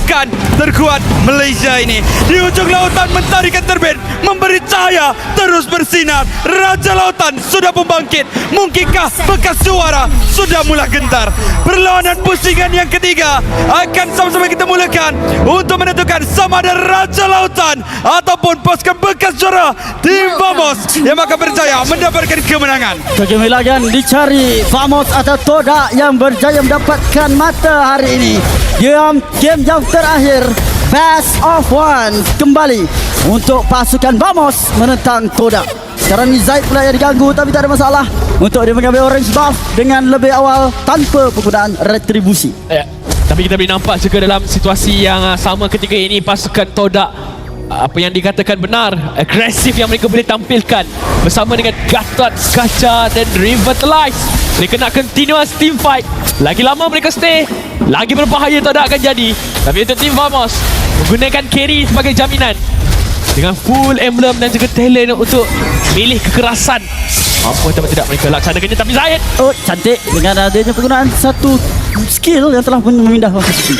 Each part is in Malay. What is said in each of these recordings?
pasukan terkuat Malaysia ini. Di ujung lautan mentari terbit, memberi cahaya terus bersinar. Raja lautan sudah membangkit. Mungkinkah bekas suara sudah mulai gentar? Perlawanan pusingan yang ketiga akan sama-sama kita mulakan untuk menentukan sama ada Raja Lautan ataupun pasukan bekas juara tim Vamos yang akan berjaya mendapatkan kemenangan. Kegemilangan dicari Vamos atau Toda yang berjaya mendapatkan mata hari ini. Game yang terakhir, Best of One kembali untuk pasukan Vamos menentang Toda. Sekarang ni Zaid pula yang diganggu, tapi tak ada masalah untuk dia mengambil orange buff dengan lebih awal tanpa penggunaan retribusi. Tapi kita boleh nampak juga dalam situasi yang sama ketika ini pasukan Toda apa yang dikatakan benar, agresif yang mereka boleh tampilkan bersama dengan Gatot, Kaca dan Revitalize. Mereka nak continuous team fight. Lagi lama mereka stay, lagi berbahaya Toda akan jadi. Tapi untuk tim Vamos menggunakan carry sebagai jaminan dengan full emblem dan juga talent untuk milih kekerasan. Apa tapi tidak mereka laksanakannya. Tapi Zaid, oh cantik dengan adanya penggunaan satu skill yang telah memindah posisi.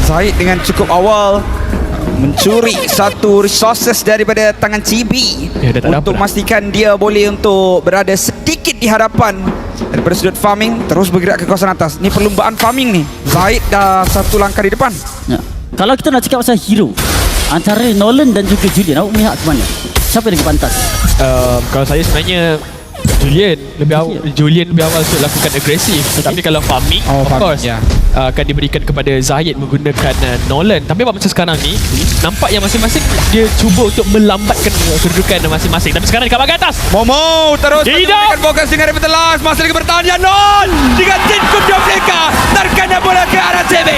Zaid dengan cukup awal mencuri satu resources daripada tangan Chibi untuk memastikan dia boleh untuk berada sedikit di hadapan daripada sudut farming, terus bergerak ke kawasan atas. Ni perlumbaan farming ni. Zaid dah satu langkah di depan. Ya. Kalau kita nak cakap pasal hero antara Nolan dan juga Julian, awak melihat ke mana? Siapa yang lebih pantas? Kalau saya sebenarnya Julian lebih awal untuk lakukan agresif. Tapi kalau farming, of course, akan diberikan kepada Zahid menggunakan Nolan. Tapi macam sekarang ni nampak yang masing-masing dia cuba untuk melambatkan kedudukan masing-masing. Tapi sekarang dekat bahagian atas, Momo terus memberikan fokus dengan Revitalize. Masih lagi bertahan Yanon dengan Jinkum Dovleka. Terkena bola ke arah CB,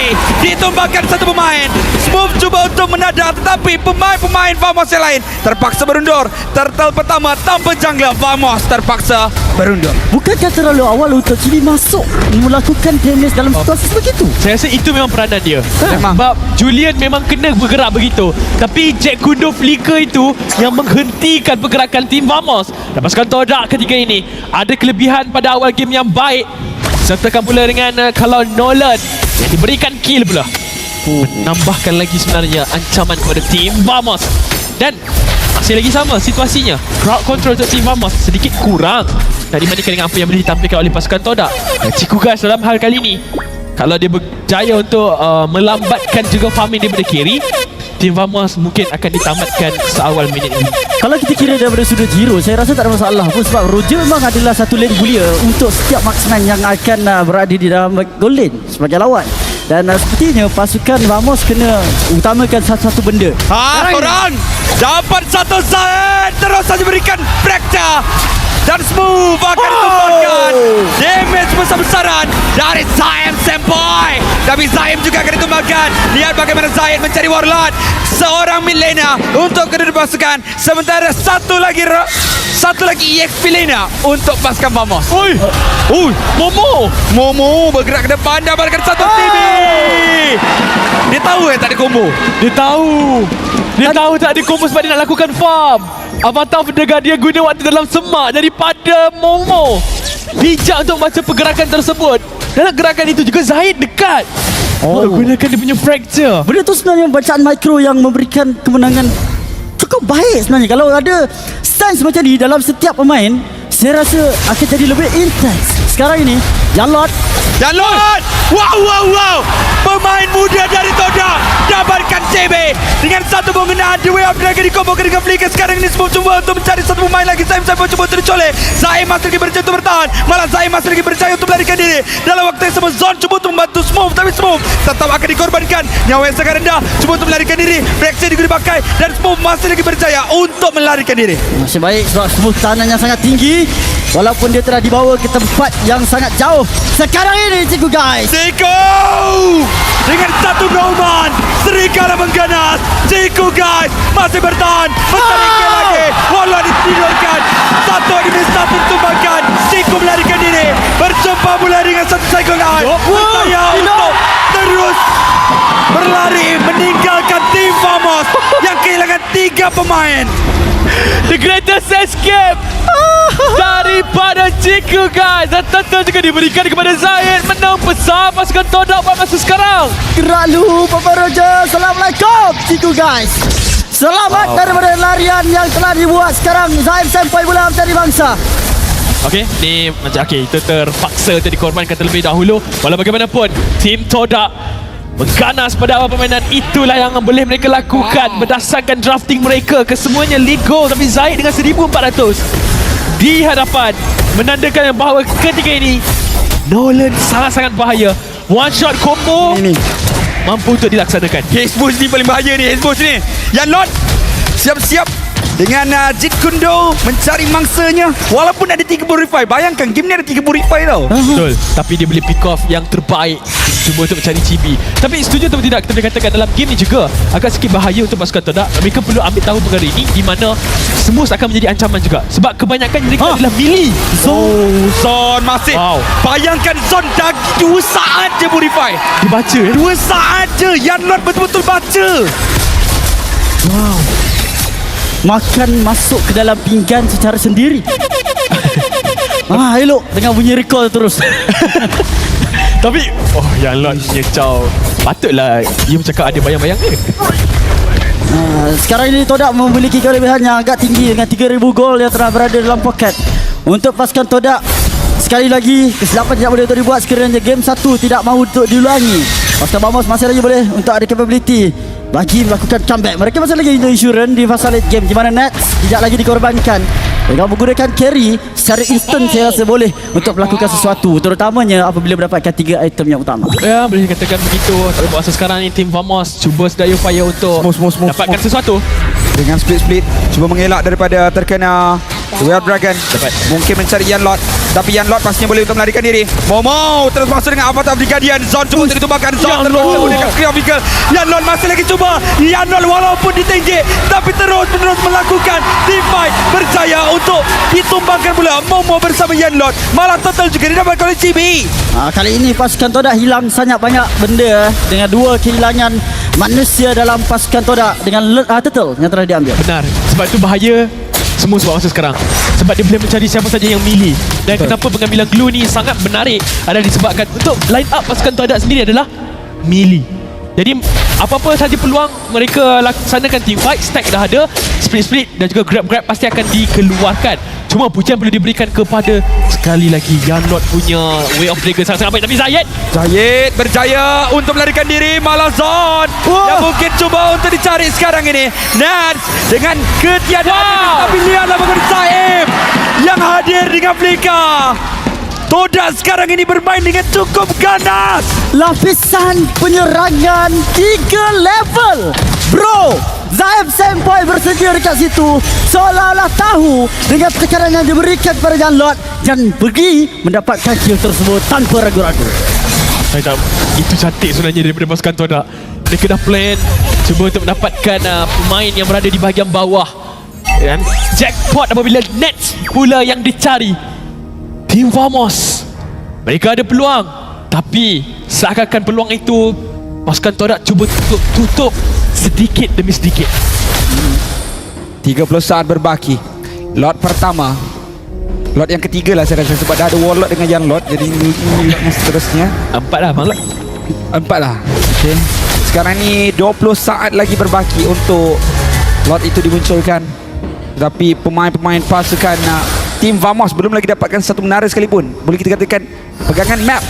ditumbangkan satu pemain. Smooth cuba untuk menadar, tetapi pemain-pemain Vamos yang lain terpaksa berundur. Turtle pertama tanpa jungler, Vamos terpaksa berundur. Bukankah terlalu awal untuk Chibi masuk melakukan damage dalam situasi begitu? Saya rasa itu memang peranan dia. Memang. Sebab Julian memang kena bergerak begitu. Tapi Jack Kundo flicker itu yang menghentikan pergerakan tim Vamos. Dan pasukan Toda ketika ini ada kelebihan pada awal game yang baik. Sertakan pula dengan kalau Nolan yang diberikan kill pula. Menambahkan lagi sebenarnya ancaman kepada tim Vamos. Dan masih lagi sama situasinya. Crowd control untuk tim Vamos sedikit kurang dibandingkan dengan apa yang boleh ditampilkan oleh pasukan Toda. Cikugas dalam hal kali ini, kalau dia berjaya untuk melambatkan juga farming daripada kiri, tim Vamos mungkin akan ditamatkan seawal minit ini. Kalau kita kira daripada sudut hero, saya rasa tak ada masalah pun sebab Roger memang adalah satu lane bullier untuk setiap marksman yang akan berada di dalam gold lane sebagai lawan. Dan sepertinya pasukan Vamos kena utamakan satu-satu benda. Korang dapat satu Zaid, terus saja berikan fracture dan Smooth akan ditumbangkan. Damage besar-besaran dari Zaim Senpai. Tapi Zaim juga akan ditumbangkan. Lihat bagaimana Zaid mencari Warlord, seorang Milena untuk kedua pasukan. Sementara satu lagi EXP Lena untuk pasukan Vamos. Momo bergerak ke depan, dapatkan satu TV. Dia tahu tak ada combo. Dia tahu tak ada combo sebab dia nak lakukan farm. Avatar pendegar dia guna waktu dalam semak daripada Momo. Bijak untuk baca pergerakan tersebut. Dalam gerakan itu juga Zahid dekat. Gunakan dia punya fracture. Benda tu sebenarnya bacaan mikro yang memberikan kemenangan cukup baik sebenarnya. Kalau ada stance macam ni dalam setiap pemain, saya rasa akan jadi lebih intens. Sekarang ini Yanlord. Wow. Pemain muda dari Toda dapatkan CB dengan satu penggunaan The Way of Dragon dikombokan dengan Flicker. Sekarang ini semua cuba untuk mencari satu pemain lagi. Zaim cuba untuk dicolek. Zaim masih lagi berjaya untuk bertahan. Malah Zaim masih lagi berjaya untuk melarikan diri. Dalam waktu yang sama Zon cuba untuk membantu Smooth, tapi Smooth tetap akan dikorbankan. Nyawa yang sangat rendah, cuba untuk melarikan diri. Breakthrough juga dipakai dan Smooth masih lagi berjaya untuk melarikan diri. Masih baik sebab Smooth tahanan yang sangat tinggi walaupun dia telah dibawa ke tempat yang sangat jauh. Sekarang ini Ciku guys, dengan satu Roman, serigala mengganas. Ciku guys masih bertahan, mencari lagi. Walau ditidurkan, satu lagi bisa ditumbangkan. Ciku melarikan diri, berjumpa pula dengan satu cycle eye. Berjaya untuk terus berlari meninggalkan tim Vamos yang kehilangan 3 pemain. The greatest escape daripada Ciku, guys. Dan tentu juga diberikan kepada Zahid. Menang besar pasukan Todak pada masa sekarang. Gerak lu Papa Roger. Assalamualaikum Ciku guys. Selamat daripada larian yang telah dibuat sekarang. Zaim Senpai pula mencari bangsa. Okey, ni macam itu terpaksa untuk dikorbankan terlebih dahulu. Walau bagaimanapun, tim Todak mengganas pada awal permainan. Itulah yang boleh mereka lakukan berdasarkan drafting mereka. Kesemuanya lead goal, tapi Zahid dengan 1400 di hadapan menandakan bahawa ketika ini Nolan sangat-sangat bahaya. One shot combo Ini mampu untuk dilaksanakan. Hexbush ni paling bahaya ni. Hexbush ni Yan Lot siap-siap dengan Jeet Kune Do mencari mangsanya. Walaupun ada 30 revive. Bayangkan game ni ada 30 revive tau. Betul. Tapi dia boleh pick off yang terbaik cuma untuk mencari chibi. Tapi setuju atau tidak, kita boleh katakan dalam game ni juga agak sikit bahaya untuk pasukan Todak. Mereka perlu ambil tahu perkara ini di mana Smooth akan menjadi ancaman juga. Sebab kebanyakan mereka adalah melee. Zon masih. Bayangkan Zon dah 2 saat je purify. Dia baca 2 saat je. Yan Lot betul-betul baca. Makan masuk ke dalam pinggan secara sendiri. Elok dengan bunyi recall terus. Tapi yang lot nyecau. Patutlah dia bercakap ada bayang-bayang dia. Sekarang ini Todak memiliki kelebihan yang agak tinggi dengan 3,000 gol yang telah berada dalam poket. Untuk pasukan Todak, sekali lagi kesilapan tidak boleh untuk dibuat sekiranya game 1 tidak mahu untuk diulangi. Pasukan Vamos masih lagi boleh untuk ada capability bagi melakukan comeback. Mereka masih lagi untuk insurance di fasa late game di mana Nets tidak lagi dikorbankan. Dengan menggunakan carry secara instant, saya rasa boleh untuk melakukan sesuatu, terutamanya apabila mendapatkan 3 item yang utama. Ya, boleh dikatakan begitu. Tapi masa sekarang ni tim Vamos cuba sedaya upaya untuk dapatkan sesuatu. Dengan split-split cuba mengelak daripada terkena Wild Dragon. Mungkin mencari Yan Lot, tapi Yan Lot pastinya boleh untuk melarikan diri. Momo terus masuk dengan Avatar of the Guardian. Zon cuba untuk ditumbangkan. Zon terus menggunakan Screen of Vehicle. Yan Lot masih lagi cuba. Yan Lot walaupun ditinggi tapi terus-menerus melakukan team fight. Berjaya untuk ditumbangkan pula Momo bersama Yan Lot. Malah total juga didapatkan oleh Chibi. Kali ini pasukan Todak hilang sangat banyak benda dengan 2 kehilangan manusia dalam pasukan Todak dengan turtle yang telah diambil. Benar. Sebab itu bahaya semua sebab masa sekarang. Sebab dia boleh mencari siapa saja yang melee. Dan kenapa pengambilan glue ni sangat menarik adalah disebabkan untuk line up pasukan Todak sendiri adalah melee. Jadi apa-apa saja peluang mereka laksanakan team fight, stack dah ada, split-split dan juga grab-grab pasti akan dikeluarkan. Cuma pujian perlu diberikan kepada sekali lagi Yan Lot punya way of dragon sangat-sangat baik. Tapi Zahid berjaya untuk melarikan diri. Malah Zon yang mungkin cuba untuk dicari sekarang ini. Nats dengan ketiadaan. Tapi lihatlah bagaimana Zaim yang hadir dengan Flika. Todak sekarang ini bermain dengan cukup ganas. Lapisan penyerangan 3 level. Bro, Zaim Senpai bersedia dekat situ, seolah-olah tahu dengan tekanan yang diberikan kepada Yan Lot dan pergi mendapatkan kill tersebut tanpa ragu-ragu. Saya tak, itu cantik sebenarnya daripada pasukan Todak. Mereka dah plan cuba untuk mendapatkan pemain yang berada di bahagian bawah. Dan jackpot apabila Nets pula yang dicari. Tim Vamos, mereka ada peluang, tapi seakan-akan peluang itu pasukan Todak cuba tutup sedikit demi sedikit. 30 saat berbaki. Lot pertama, lot yang ketiga lah saya rasa, sebab dah ada Warlord dengan Yan Lot. Jadi ini lot yang seterusnya 4 lah Bang Lot. 4 lah. Okay. Sekarang ni 20 saat lagi berbaki untuk lot itu dimunculkan. Tetapi pemain-pemain pasukan Tim Vamos belum lagi dapatkan satu menara sekalipun. Boleh kita katakan pegangan map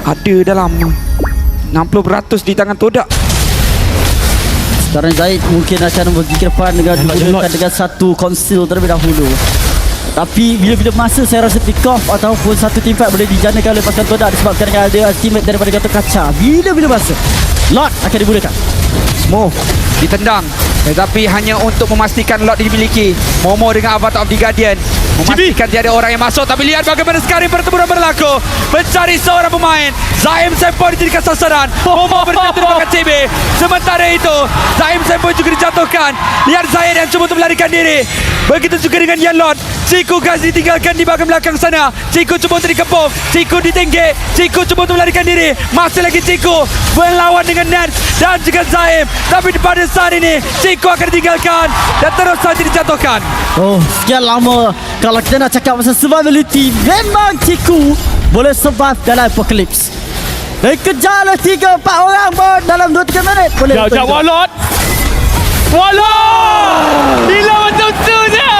ada dalam 60% di tangan Todak. Sekarang Zaid mungkin akan pergi ke depan dengan digunakan dengan satu conceal terlebih dahulu. Tapi bila-bila masa saya rasa pick off ataupun satu team fight boleh dijanakan oleh pasukan Todak disebabkan ada ultimate daripada Gatot Kaca. Bila-bila masa Lot akan digunakan. Smooth ditendang, tetapi hanya untuk memastikan lot dimiliki. Momo dengan Avatar of the Guardian memastikan tiada orang yang masuk. Tapi lihat bagaimana sekarang pertempuran berlaku. Mencari seorang pemain. Zaim Senpai dijadikan sasaran. Momo berjatuh dengan CB. Sementara itu Zaim Senpai juga dijatuhkan. Lihat Zaid yang cuba untuk melarikan diri. Begitu juga dengan Yan Lot. Ciku guys ditinggalkan di bahagian belakang sana. Ciku cuba untuk dikepung. Ciku ditinggi. Ciku cuba untuk melarikan diri. Masih lagi Ciku berlawan dengan Nats dan juga Zaim. Tapi pada saat ini Chico akan ditinggalkan dan terus saja dijatuhkan. Oh, sekian lama. Kalau kita nak cakap pasal survivability, memang Ciku boleh survive dalam Apocalypse. Dan kejar oleh 3-4 orang pun dalam 2-3 minit boleh. Jauh-jauh Warlord. Gila betul-betul je.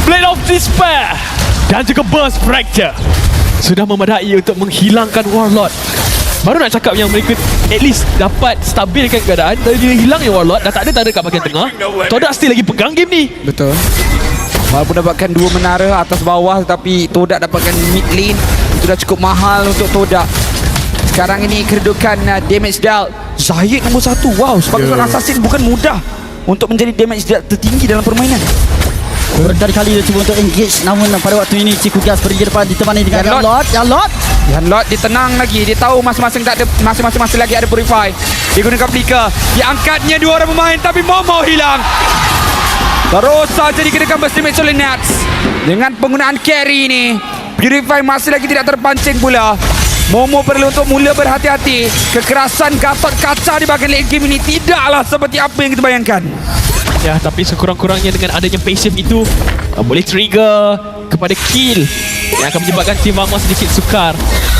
Blade of Despair dan juga Burst Fracture sudah memadai untuk menghilangkan Warlord. Baru nak cakap yang mereka at least dapat stabilkan keadaan. Dari dia hilangnya Warlord, dah tak ada kat bahagian tengah. Todak still lagi pegang game ni. Betul. Walaupun dapatkan 2 menara atas bawah, tetapi Todak dapatkan mid lane. Itu dah cukup mahal untuk Todak. Sekarang ini kedudukan damage dealt Zahid nombor 1. Wow, sebagai seorang assassin bukan mudah untuk menjadi damage dealt tertinggi dalam permainan. Berkali-kali dia cuba untuk engage, namun pada waktu ini Ciku Gas pergi ke depan ditemani dengan Yanlord. Yanlord dia tenang lagi. Dia tahu masing-masing tak ada, masing-masing lagi ada Purify. Dia gunakan Flicker. Dia angkatnya 2 orang pemain, tapi Momo hilang. Terus saja dikenakan burst damage oleh Nats. Dengan penggunaan carry ini, Purify masih lagi tidak terpancing pula. Momo perlu untuk mula berhati-hati. Kekerasan Gatot Kaca di bahagian late game ini tidaklah seperti apa yang kita bayangkan. Ya, tapi sekurang-kurangnya dengan adanya passive itu boleh trigger kepada kill yang akan menyebabkan tim Vamos sedikit sukar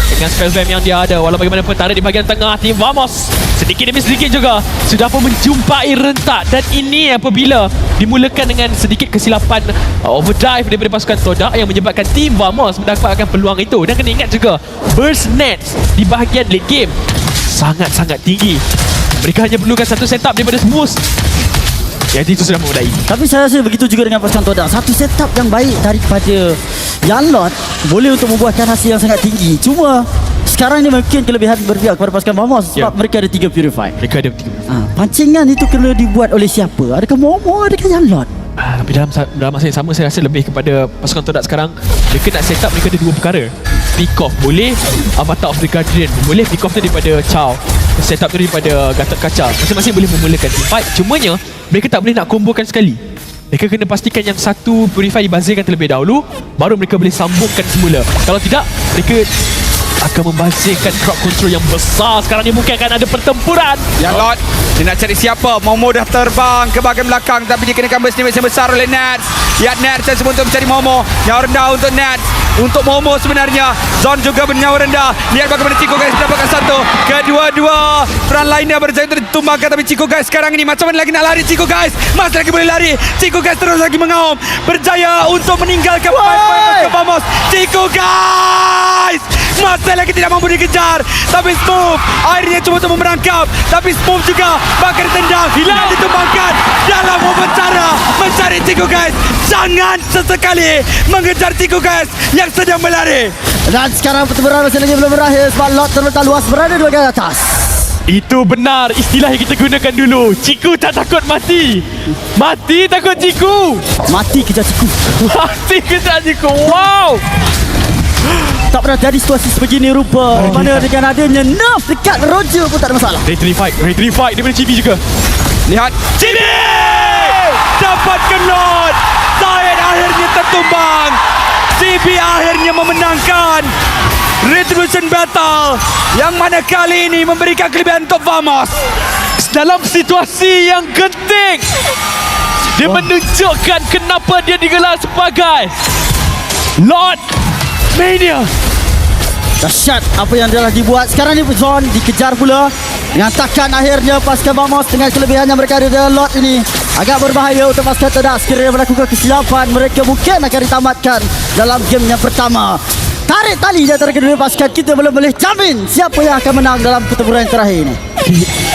dengan spell bam yang dia ada. Walau bagaimanapun tarik di bahagian tengah, tim Vamos sedikit demi sedikit juga sudah pun menjumpai rentak. Dan ini apabila dimulakan dengan sedikit kesilapan overdrive daripada pasukan Todak yang menyebabkan tim Vamos mendapatkan peluang itu. Dan kena ingat juga burst nets di bahagian late game sangat-sangat tinggi. Mereka hanya perlukan satu setup daripada Smooth. Jadi itu sudah memulai. Tapi saya rasa begitu juga dengan pasukan Todak. Satu setup yang baik daripada Yanlord boleh untuk membuahkan hasil yang sangat tinggi. Cuma sekarang ni mungkin kelebihan berpihak kepada pasukan Vamos sebab mereka ada 3 Purify. Mereka ada 3. Pancingan itu kena dibuat oleh siapa? Adakah Momo? Adakah Yanlord? Tapi dalam masa yang sama saya rasa lebih kepada pasukan Todak sekarang. Mereka nak set up, mereka ada 2 perkara. Pick off boleh, Avatar of the Guardian boleh. Pick off tu daripada Chow, set up tu daripada Gatot Kaca. Masing-masing boleh memulakan team fight. Cumanya mereka tak boleh nak kombokan sekali. Mereka kena pastikan yang satu Purify dibazirkan terlebih dahulu, baru mereka boleh sambungkan semula. Kalau tidak, mereka akan membazirkan crowd control yang besar. Sekarang ni mungkin akan ada pertempuran. Yanlord dia nak cari siapa. Momo dah terbang ke bahagian belakang, tapi dia kenakan burst damage yang besar oleh Nats. Lihat Nats yang cuba untuk mencari Momo. Nyawa rendah untuk Nats. Untuk Momo sebenarnya Zon juga bernyawa rendah. Lihat bagaimana Chico Guys mendapatkan satu. Kedua-dua front liner berjaya untuk ditumbangkan, tapi Chico Guys sekarang ini macam mana lagi nak lari. Chico Guys masih lagi boleh lari. Chico Guys terus lagi mengaum, berjaya untuk meninggalkan pemain Vamos. Chico Guys masih lagi tidak mampu dikejar, tapi Smooth akhirnya cuba untuk memerangkap, tapi Smooth juga bakal ditendang dan ditumbangkan dalam wawancara mencari Chico Guys. Jangan sesekali mengejar Chico Guys yang sedang berlari. Dan sekarang pertempuran masih lagi belum berakhir sebab Lot terletak luas berada di bahagian atas. Itu benar istilah yang kita gunakan dulu. Ciku tak takut mati. Mati takut Ciku. Mati kejar Ciku. Mati kejar Ciku. Wow. Tak pernah jadi situasi sebegini rupa. Mana dengan adanya nerf dekat Roger pun tak ada masalah. Ray 3 fight daripada Chibi juga. Lihat Chibi dapatkan Lot. Zahid akhirnya tertumbang. Chibi akhirnya memenangkan Retribution Battle, yang mana kali ini memberikan kelebihan untuk Vamos dalam situasi yang genting. Dia menunjukkan kenapa dia digelar sebagai Lord Mania. Dahsyat apa yang telah dibuat. Sekarang ni Zon dikejar pula. Dengan takan akhirnya pasukan Vamos dengan kelebihan yang mereka ada dalam Lot ini agak berbahaya untuk pasukan Todak. Sekiranya melakukan kesilapan, mereka mungkin akan ditamatkan dalam game yang pertama. Tarik tali di antara kedua pasukan. Kita belum boleh jamin siapa yang akan menang dalam pertempuran terakhir ini.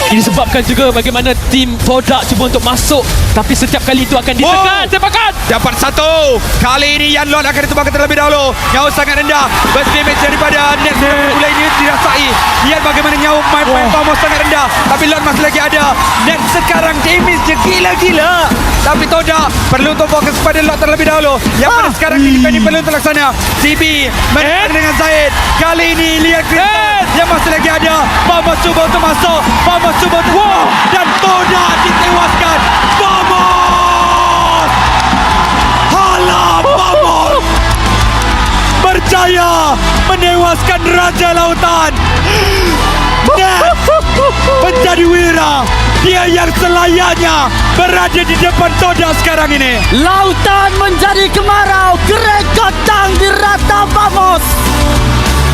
Ini disebabkan juga bagaimana tim Todak cuba untuk masuk, tapi setiap kali itu akan ditekan. Sepakat dapat satu. Kali ini Yanlord akan ditumbangkan terlebih dahulu. Nyawa sangat rendah. Burst damage daripada Nets mulai ini dirasai. Lihat bagaimana nyawa main Vamos sangat rendah, tapi Lord masih lagi ada. Nets sekarang damage je gila-gila, tapi Todak perlu untuk fokus pada Lord terlebih dahulu, yang mana sekarang ini defending perlu terlaksana. CB menekan dengan Zahid. Kali ini lihat Crystal yang masih lagi ada. Vamos cuba untuk masuk. Vamos cuba untuk dan Todak ditewaskan. Vamos! Halah Vamos! Berjaya menewaskan Raja Lautan. Nets menjadi wira Dia yang selayaknya berada di depan Toda sekarang ini. Lautan menjadi kemarau, gerai kotang dirata Vamos.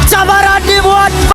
Cabaran dibuat